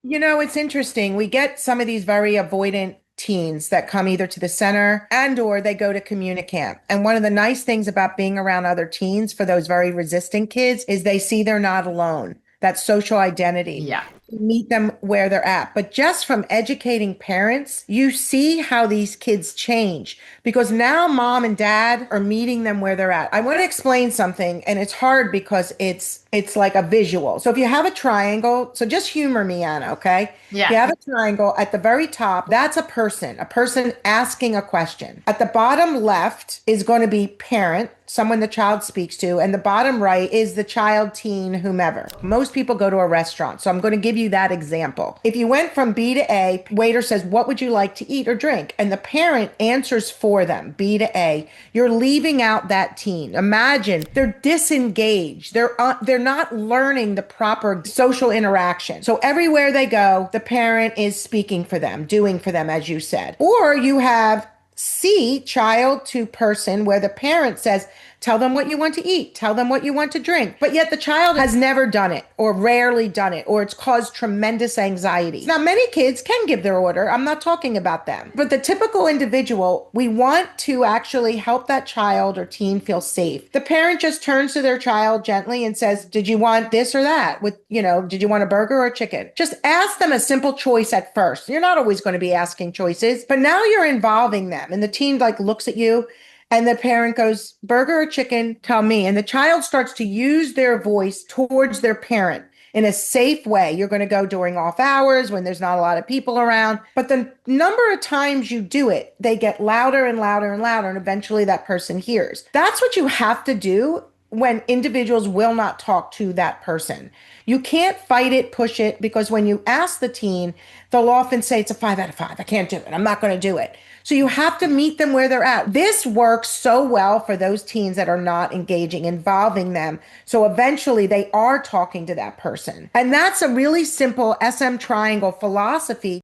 It's interesting. We get some of these very avoidant teens that come either to the center and or they go to communicamp. And one of the nice things about being around other teens for those very resistant kids is they see they're not alone. That social identity. Yeah. Meet them where they're at. But just from educating parents, you see how these kids change because now mom and dad are meeting them where they're at. I want to explain something, and it's hard because it's like a visual. So if you have a triangle, so just humor me, Anna, okay? If you Yeah. have a triangle at the very top, that's a person asking a question. At the bottom left is going to be parent, someone the child speaks to, and the bottom right is the child, teen, whomever. Most people go to a restaurant, so I'm going to give you that example. If you went from B to A, waiter says, "What would you like to eat or drink?" And the parent answers for them, B to A. You're leaving out that teen. Imagine they're disengaged. They're not learning the proper social interaction. So everywhere they go, the parent is speaking for them, doing for them, as you said. Or you have C, child to person, where the parent says, "Tell them what you want to eat, tell them what you want to drink." But yet the child has never done it or rarely done it, or it's caused tremendous anxiety. Now, many kids can give their order. I'm not talking about them. But the typical individual, we want to actually help that child or teen feel safe. The parent just turns to their child gently and says, "Did you want this or that? Did you want a burger or chicken?" Just ask them a simple choice at first. You're not always going to be asking choices, but now you're involving them. And the teen like looks at you and the parent goes, "Burger or chicken? Tell me." And the child starts to use their voice towards their parent in a safe way. You're going to go during off hours when there's not a lot of people around. But the number of times you do it, they get louder and louder and louder. And eventually that person hears. That's what you have to do when individuals will not talk to that person. You can't fight it, push it, because when you ask the teen, they'll often say it's a 5 out of 5. I can't do it. I'm not going to do it. So you have to meet them where they're at. This works so well for those teens that are not engaging, involving them. So eventually they are talking to that person. And that's a really simple SM triangle philosophy.